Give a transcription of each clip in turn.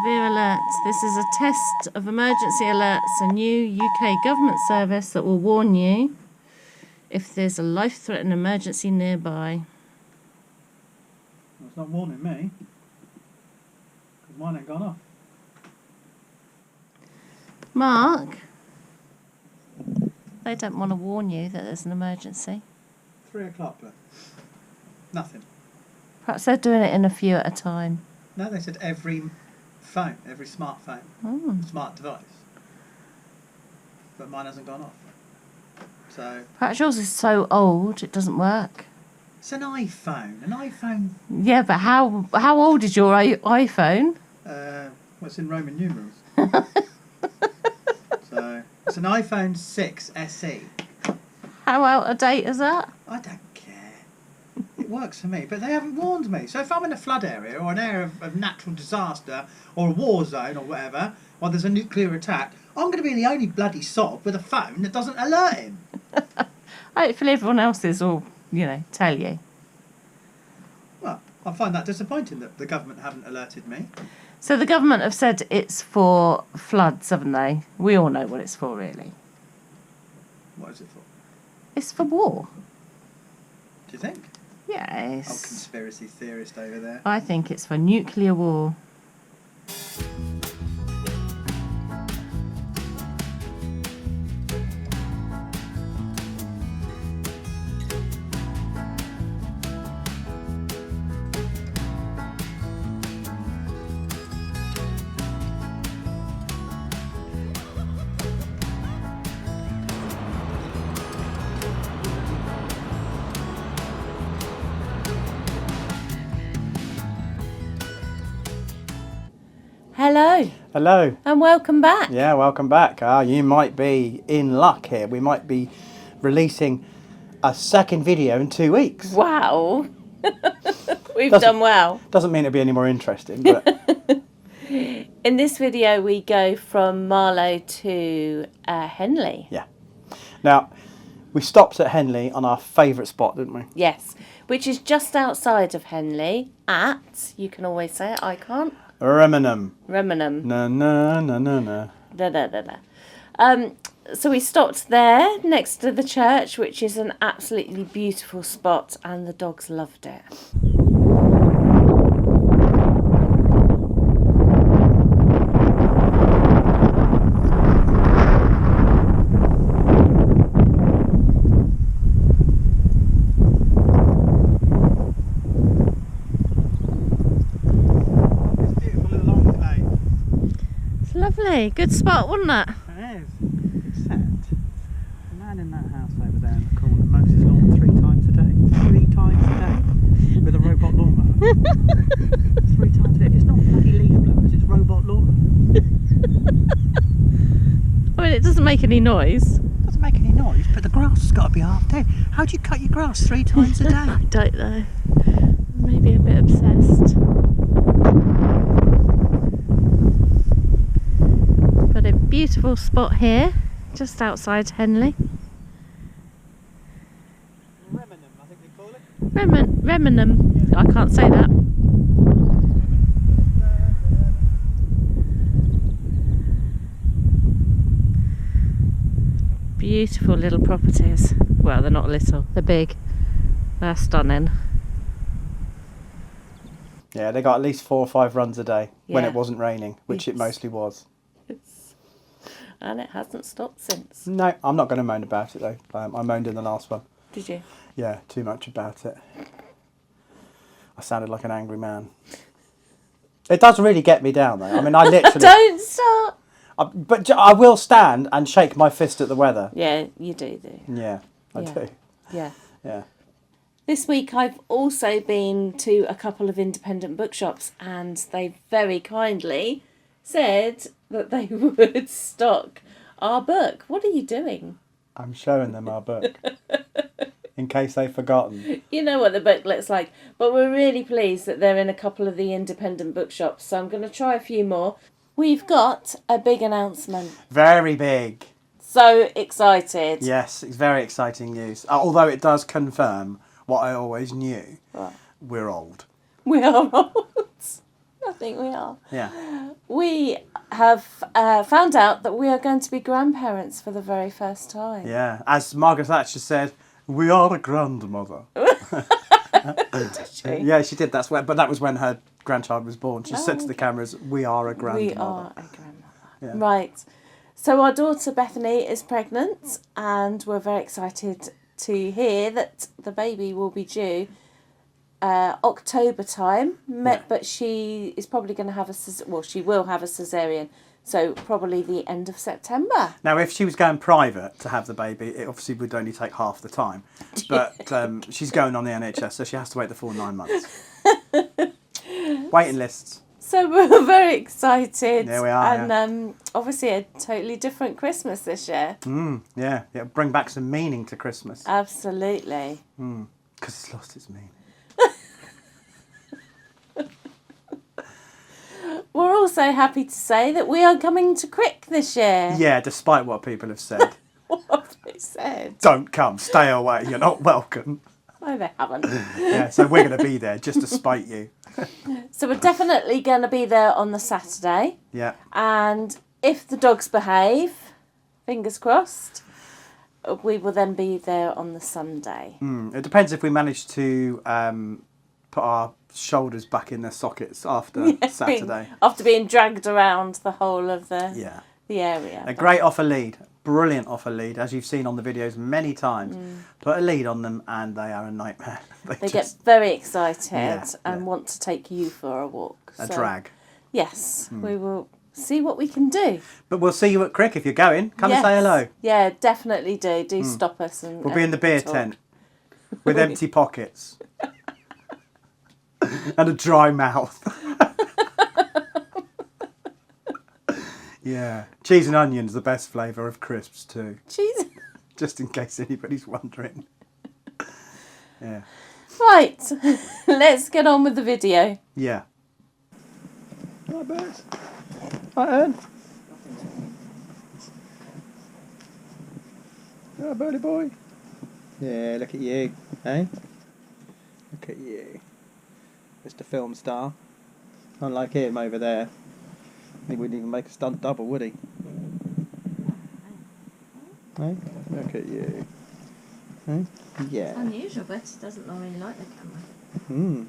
Severe alert. This is a test of emergency alerts, a new UK government service that will warn you if there's a life-threatening emergency nearby. Well, it's not warning me, because mine ain't gone off. Mark, they don't want to warn you that there's an emergency. 3 o'clock, but nothing. Perhaps they're doing it in a few at a time. No, they said every phone, every smartphone, smart device. But mine hasn't gone off. So Perhaps yours is so old it doesn't work. it's an iPhone. An iPhone. Yeah, but how old is your iPhone? What's in Roman numerals? So it's an iPhone 6 SE. How out of date is that? I don't care. It works for me, but they haven't warned me. So if I'm in a flood area or an area of natural disaster or a war zone or whatever, or there's a nuclear attack, I'm going to be the only bloody sod with a phone that doesn't alert him. Hopefully everyone else's will, tell you. Well, I find that disappointing that the government haven't alerted me. So the government have said it's for floods, haven't they? We all know what it's for, really. What is it for? It's for war. Do you think? Yes. Oh, conspiracy theorist over there. I think it's for nuclear war. Hello. Hello. And welcome back. Yeah, welcome back. You might be in luck here. We might be releasing a second video in 2 weeks. Wow. We've done well. Doesn't mean it'll be any more interesting, but... In this video, we go from Marlow to Henley. Yeah. Now, we stopped at Henley on our favourite spot, didn't we? Yes, which is just outside of Henley at, you can always say it, I can't. Remenham. Remenham. No, no, no, no, no. Da, da, da, da. So we stopped there next to the church, which is an absolutely beautiful spot, and the dogs loved it. Lovely, good spot, wasn't it? It is. Except the man in that house over there in the corner mows his lawn 3 times a day. 3 times a day. With a robot lawnmower. 3 times a day. It's not bloody leaf blowers, it's robot lawnmower. I mean, it doesn't make any noise. It doesn't make any noise, but the grass has got to be half dead. How do you cut your grass 3 times a day? I don't know. Maybe a bit obsessed. Got a beautiful spot here, just outside Henley. Remenham, I think they call it. Remenham. I can't say that. Beautiful little properties. Well, they're not little, they're big. They're stunning. Yeah, they got at least 4 or 5 runs a day when Yeah. it wasn't raining, which it mostly was. And it hasn't stopped since. No, I'm not going to moan about it though. I moaned in the last one. Did you? Yeah, too much about it. I sounded like an angry man. It does really get me down though. I mean, I literally... Don't stop! But I will stand and shake my fist at the weather. Yeah, you do. Yeah, I do. Yeah. Yeah. This week I've also been to a couple of independent bookshops, and they very kindly said that they would stock our book. What are you doing? I'm showing them our book. In case they've forgotten. You know what the book looks like. But we're really pleased that they're in a couple of the independent bookshops. So I'm going to try a few more. We've got a big announcement. Very big. So excited. Yes, it's very exciting news. Although it does confirm what I always knew. Right. We're old. We are old. I think we are. Yeah. We have found out that we are going to be grandparents for the very first time. Yeah. As Margaret Thatcher said, we are a grandmother. Did she? Yeah, she did. But that was when her grandchild was born. She said to the cameras, we are a grandmother. We are a grandmother. Yeah. Right. So our daughter Bethany is pregnant, and we're very excited to hear that the baby will be due October time. But she is probably going to have she will have a cesarean. So probably the end of September. Now, if she was going private to have the baby, it obviously would only take half the time. But she's going on the NHS, so she has to wait the full 9 months. Waiting lists. So we're very excited. There we are. And obviously a totally different Christmas this year. Yeah. It'll bring back some meaning to Christmas. Absolutely. Because it's lost its meaning. We're also happy to say that we are coming to Crick this year. Yeah, despite what people have said. What have they said? Don't come, stay away, you're not welcome. No, they haven't. Yeah, so we're going to be there just to spite you. So we're definitely going to be there on the Saturday. Yeah. And if the dogs behave, fingers crossed, we will then be there on the Sunday. It depends if we manage to put our shoulders back in their sockets after Saturday. After being dragged around the whole of the area. A great off a lead. Brilliant off a lead, as you've seen on the videos many times. Put a lead on them and they are a nightmare. They get very excited and want to take you for a walk. A drag. Yes, we will see what we can do. But we'll see you at Crick if you're going. Come and say hello. Yeah, definitely do. Do stop us. And we'll be in the beer tent with empty pockets and a dry mouth. Yeah. Cheese and onion's the best flavour of crisps too. Cheese? Just in case anybody's wondering. Yeah. Right. Let's get on with the video. Yeah. Hi, Bert. Hi, Ern. Oh, birdie boy. Yeah, look at you. Eh? Look at you. Mr. Film Star. Unlike him over there. He wouldn't even make a stunt double, would he? Eh? Look at you. Eh? Yeah. It's unusual, but he doesn't normally like the camera.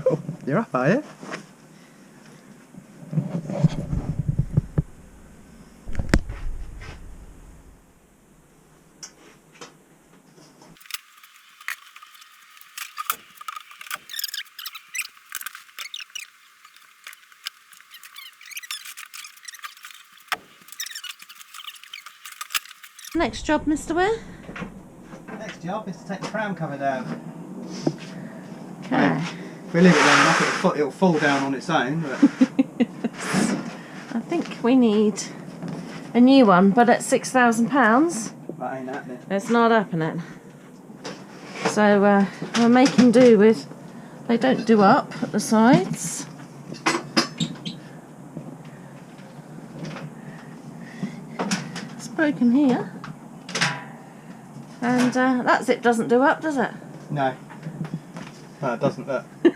Oh, you're up, are you? Next job, Mr. Weir? Next job is to take the pram cover down. Okay. If we leave it long enough, it'll fall down on its own. But I think we need a new one, but at £6,000, that ain't happening. it's not happening. So we're making do with. They don't do up at the sides. It's broken here. And that's it, doesn't do up, does it? No. No, it doesn't look. I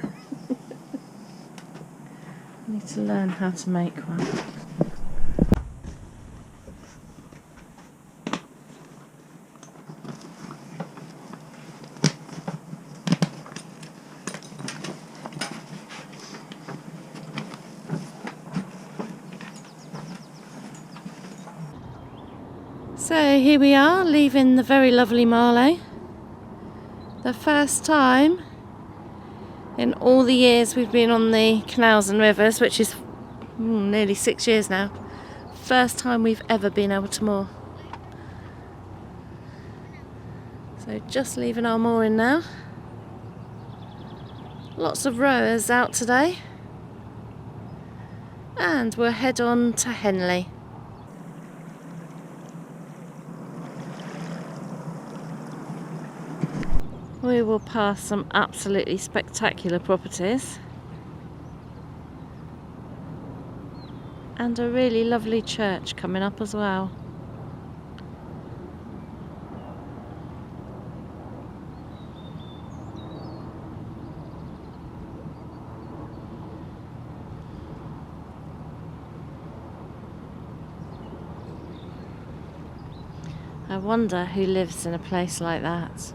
need to learn how to make one. So here we are, leaving the very lovely Marlow. The first time in all the years we've been on the canals and rivers, which is nearly 6 years now. First time we've ever been able to moor. So just leaving our mooring now. Lots of rowers out today. And we'll head on to Henley. We will pass some absolutely spectacular properties and a really lovely church coming up as well. I wonder who lives in a place like that.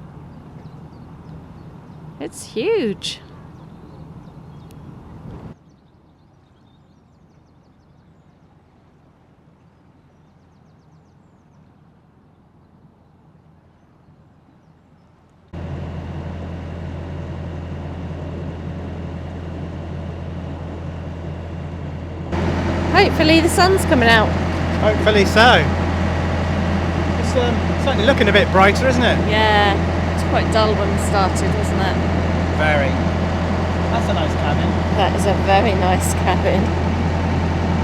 It's huge. Hopefully the sun's coming out. Hopefully so. It's certainly looking a bit brighter, isn't it? Yeah, it's quite dull when we started, wasn't it? Very. That's a nice cabin. That is a very nice cabin.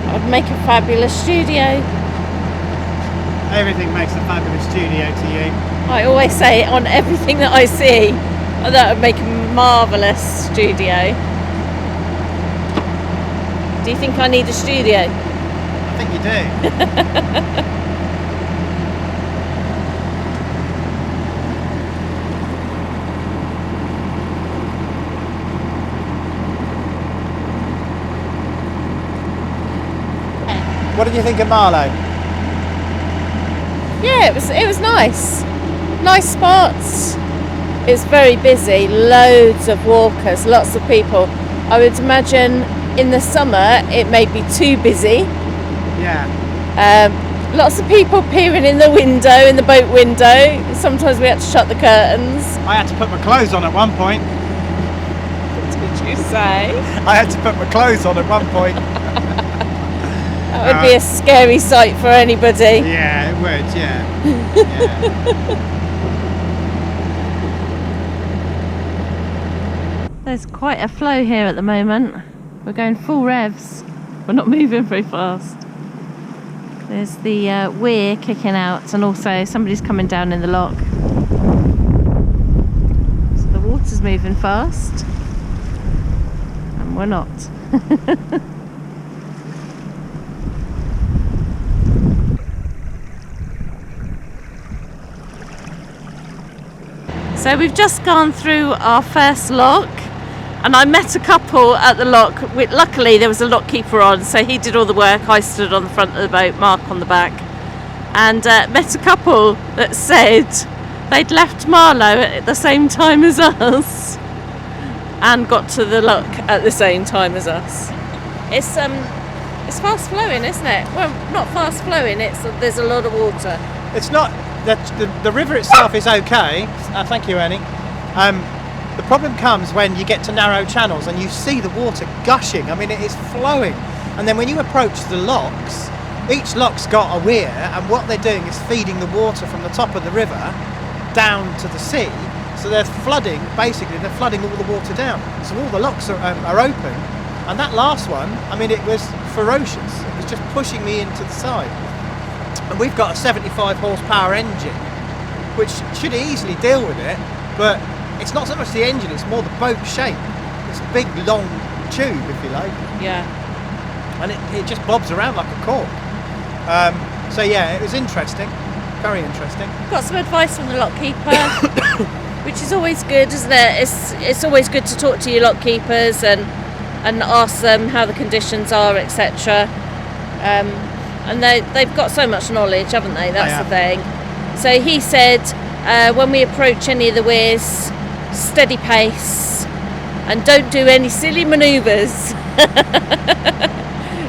I'd make a fabulous studio. Everything makes a fabulous studio to you. I always say on everything that I see, that would make a marvellous studio. Do you think I need a studio? I think you do. What did you think of Marlow? Yeah, it was nice. Nice spots. It was very busy. Loads of walkers, lots of people. I would imagine in the summer it may be too busy. Yeah. Lots of people peering in the window, in the boat window. Sometimes we had to shut the curtains. I had to put my clothes on at one point. What did you say? I had to put my clothes on at one point. That would be a scary sight for anybody. Yeah, it would, yeah. There's quite a flow here at the moment. We're going full revs. We're not moving very fast. There's the Weir kicking out, and also somebody's coming down in the lock. So the water's moving fast, and we're not. So we've just gone through our first lock, and I met a couple at the lock. Luckily there was a lock keeper on, so he did all the work. I stood on the front of the boat, Mark on the back, and met a couple that said they'd left Marlow at the same time as us and got to the lock at the same time as us. It's fast flowing, isn't it? Well, not fast flowing, there's a lot of water. It's not, the river itself is okay. Thank you, Annie. The problem comes when you get to narrow channels and you see the water gushing. I mean, it is flowing. And then when you approach the locks, each lock's got a weir, and what they're doing is feeding the water from the top of the river down to the sea. So they're flooding, basically, they're flooding all the water down. So all the locks are open. And that last one, I mean, it was ferocious. It was just pushing me into the side. And we've got a 75 horsepower engine, which should easily deal with it, but it's not so much the engine, it's more the boat shape. It's a big, long tube, if you like. Yeah. And it just bobs around like a cork. So yeah, it was interesting. Very interesting. Got some advice from the lock keeper, which is always good, isn't it? It's always good to talk to your lock keepers and ask them how the conditions are, etc. And they've got so much knowledge, haven't they? That's the thing. So he said, when we approach any of the weirs, steady pace and don't do any silly manoeuvres.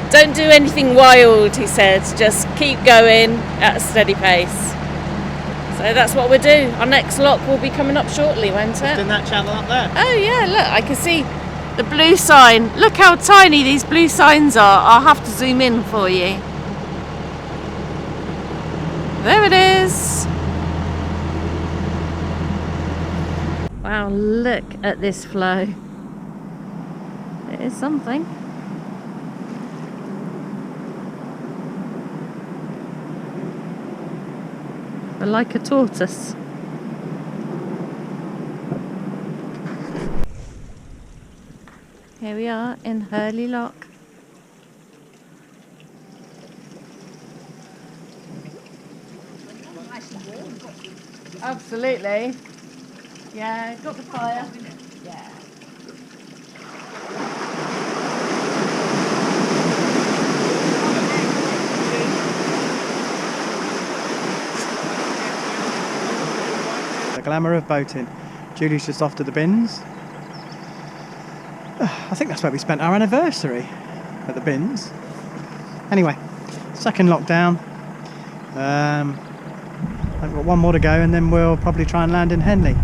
Don't do anything wild, he said. Just keep going at a steady pace. So that's what we'll do. Our next lock will be coming up shortly, won't it? Just in that channel up there. Oh yeah, look, I can see the blue sign. Look how tiny these blue signs are. I'll have to zoom in for you. There it is. Wow, look at this flow. It is something. But like a tortoise. Here we are in Hurley Lock. Absolutely. Yeah, got the fire. Yeah. glamour of boating. Julie's just off to the bins. I think that's where we spent our anniversary, at the bins. Anyway, second lockdown. I've got one more to go and then we'll probably try and land in Henley.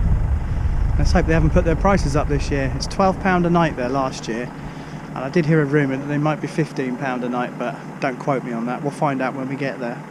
Let's hope they haven't put their prices up this year. It's £12 a night there last year, and I did hear a rumour that they might be £15 a night, but don't quote me on that. We'll find out when we get there.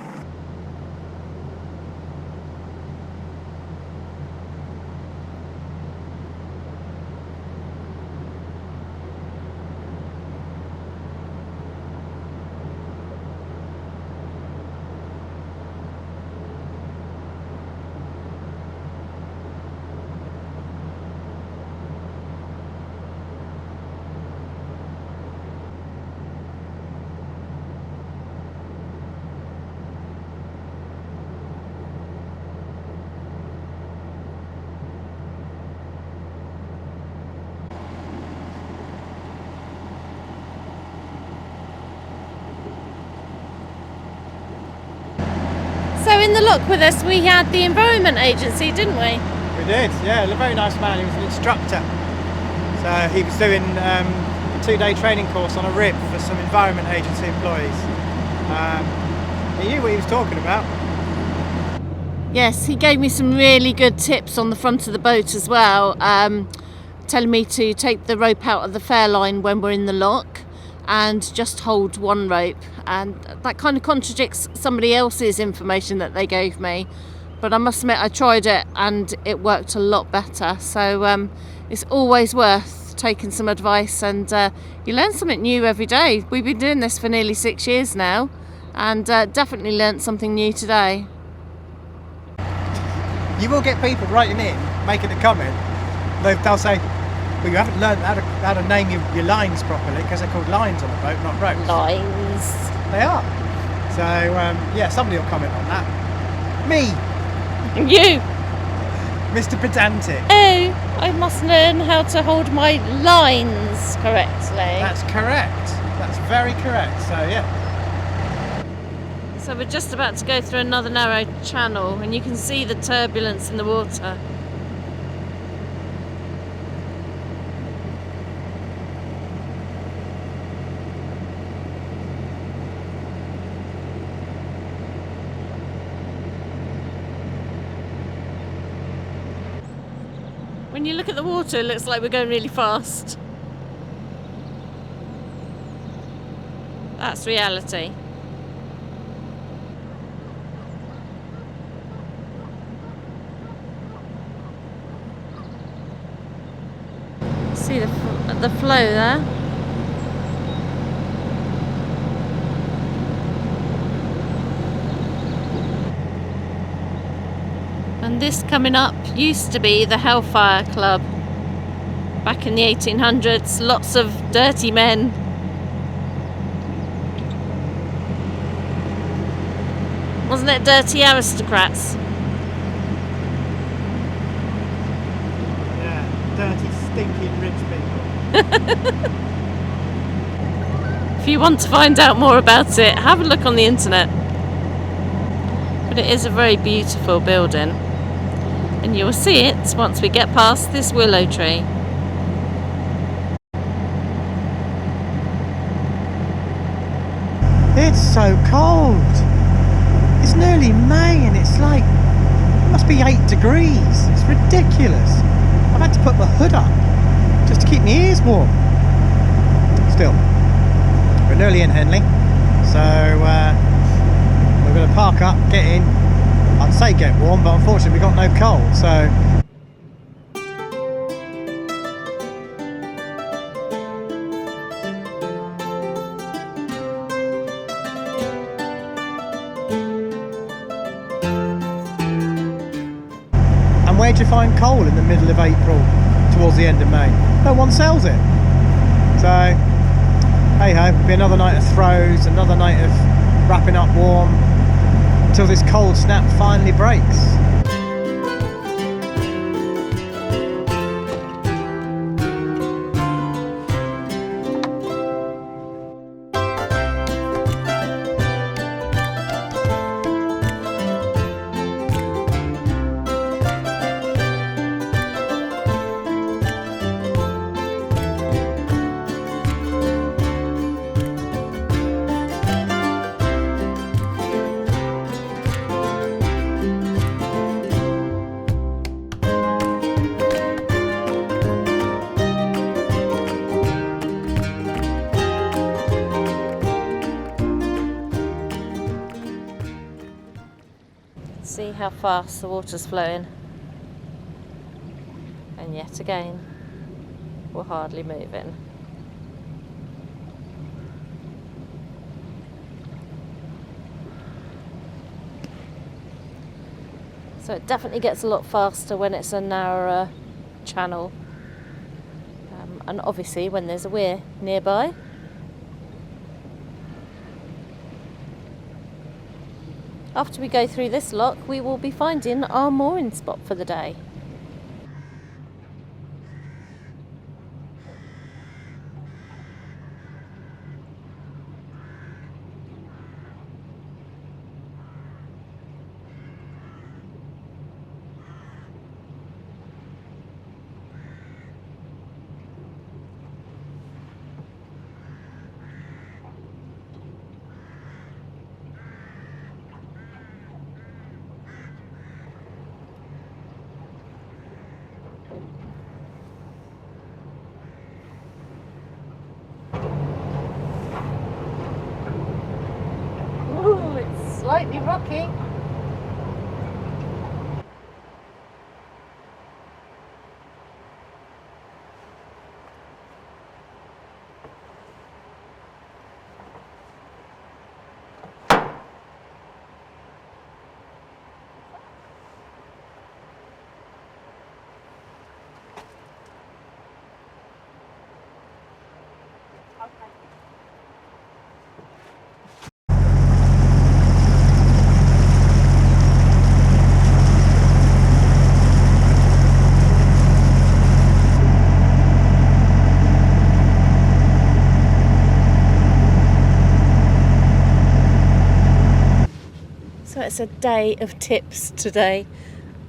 So in the look with us, we had the Environment Agency, didn't we? We did, yeah, a very nice man. He was an instructor. So he was doing a 2-day training course on a rib for some Environment Agency employees. He knew what he was talking about. Yes, he gave me some really good tips on the front of the boat as well, telling me to take the rope out of the fair line when we're in the lock and just hold one rope, and that kind of contradicts somebody else's information that they gave me, but I must admit I tried it and it worked a lot better. So it's always worth taking some advice, and you learn something new every day. We've been doing this for nearly 6 years now, and definitely learnt something new today. You will get people writing in, making a comment. They'll say, well, you haven't learned how to name your lines properly, because they're called lines on the boat, not ropes. Lines. They are. So, yeah, somebody will comment on that. Me, You. Mr. Pedantic. Oh, I must learn how to hold my lines correctly. That's correct. That's very correct. So, yeah. So we're just about to go through another narrow channel, and you can see the turbulence in the water. When you look at the water, it looks like we're going really fast. That's reality. See the flow there. And this coming up used to be the Hellfire Club. Back in the 1800s, lots of dirty men. Wasn't it dirty aristocrats? Yeah, dirty, stinking rich people. If you want to find out more about it, have a look on the internet. But it is a very beautiful building, and you will see it once we get past this willow tree. It's so cold. It's nearly May and it's like, it must be 8 degrees. It's ridiculous. I've had to put my hood up just to keep my ears warm. Still, we're nearly in Henley, so we're going to park up, get in. I'd say get warm, but unfortunately we've got no coal, so where'd you find coal in the middle of April towards the end of May? No one sells it. So, hey ho, it'll be another night of throws, another night of wrapping up warm, until this cold snap finally breaks. See how fast the water's flowing. And yet again, we're hardly moving. So it definitely gets a lot faster when it's a narrower channel. And obviously when there's a weir nearby. After we go through this lock, we will be finding our mooring spot for the day. Ooh, it's slightly rocky. So it's a day of tips today.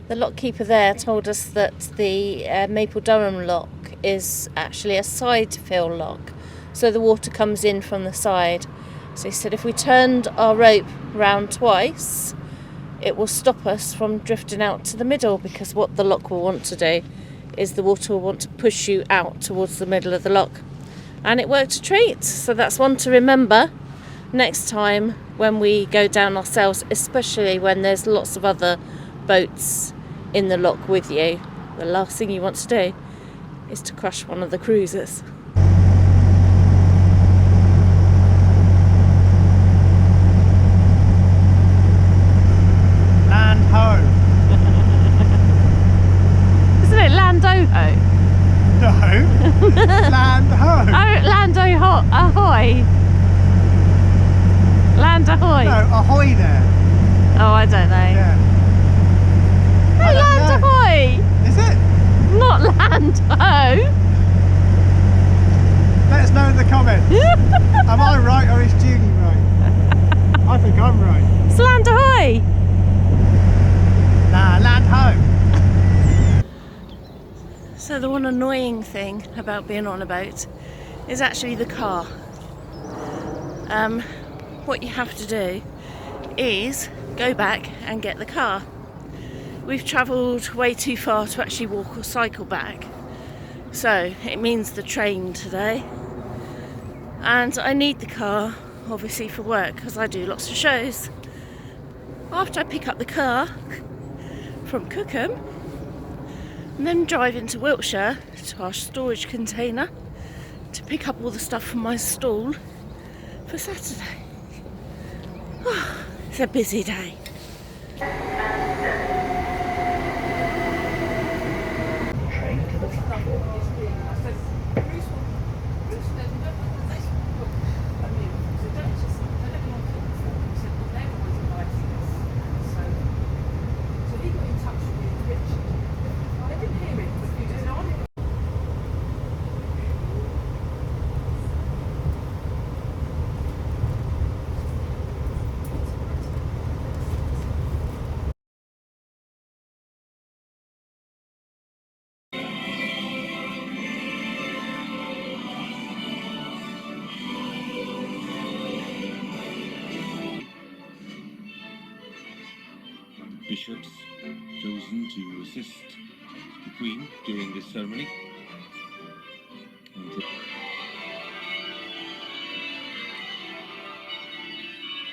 The lock keeper there told us that the Maple Durham lock is actually a side fill lock, so the water comes in from the side. So he said if we turned our rope round twice, it will stop us from drifting out to the middle, because what the lock will want to do is the water will want to push you out towards the middle of the lock. And it worked a treat, so that's one to remember next time when we go down ourselves, especially when there's lots of other boats in the lock with you. The last thing you want to do is to crush one of the cruisers. Land ho! Isn't it Landoho? No! Land ho! Oh, ahoy! Land ahoy! No, ahoy there! Oh, I don't know. Yeah. No, I don't land know. ahoy! Is it? Not land ho! Let us know in the comments. Am I right or is Julie right? I think I'm right. It's land ahoy! Nah, land ho! So the one annoying thing about being on a boat is actually the car. What you have to do is go back and get the car. We've travelled way too far to actually walk or cycle back, so it means the train today. And I need the car obviously for work because I do lots of shows. After I pick up the car from Cookham and then drive into Wiltshire to our storage container to pick up all the stuff from my stall for Saturday. It's a busy day. Bishops chosen to assist the Queen during this ceremony.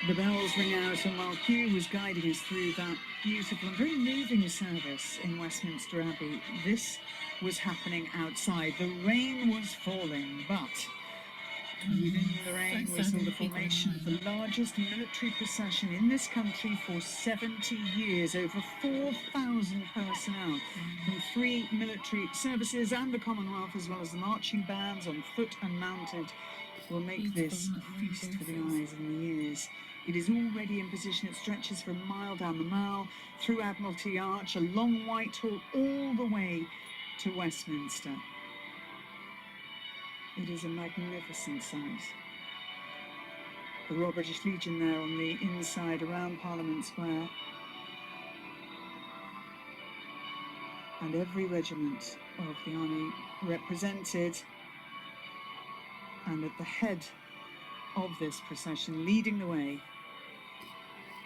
And The bells ring out, and while Hugh was guiding us through that beautiful and very moving service in Westminster Abbey, this was happening outside. The rain was falling, but within the rain we saw the formation of the largest military procession in this country for 70 years. Over 4,000 personnel from 3 military services and the Commonwealth, as well as the marching bands on foot and mounted, will make this a feast for the eyes and the ears. It is already in position. It stretches for a mile down the Mall, through Admiralty Arch, along Whitehall, all the way to Westminster. It is a magnificent sight. The Royal British Legion there on the inside around Parliament Square. And every regiment of the army represented. And at the head of this procession, leading the way,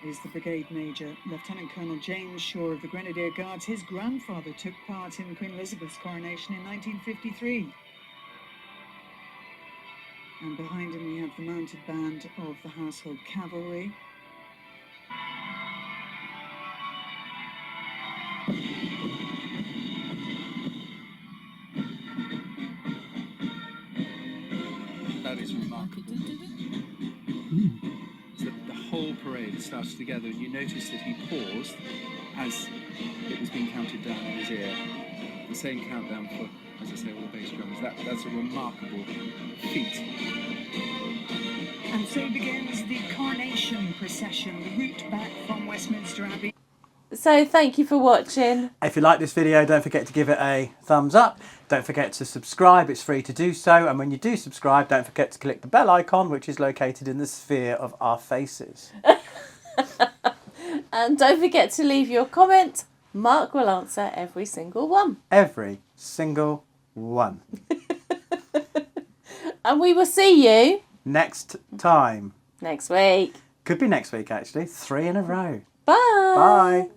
is the Brigade Major, Lieutenant Colonel James Shaw of the Grenadier Guards. His grandfather took part in Queen Elizabeth's coronation in 1953. And behind him we have the mounted band of the Household Cavalry. That is remarkable. So the whole parade started together, and you noticed that he paused as it was being counted down in his ear. The same countdown for, as I say, all the bass drummers. That's a remarkable feat. And so begins the coronation procession, the route back from Westminster Abbey. So thank you for watching. If you like this video, don't forget to give it a thumbs up. Don't forget to subscribe, it's free to do so. And when you do subscribe, don't forget to click the bell icon, which is located in the sphere of our faces. And don't forget to leave your comment. Mark will answer every single one. Every single one. And we will see you Next time. next week. Could be next week, actually. 3 in a row. Bye. Bye.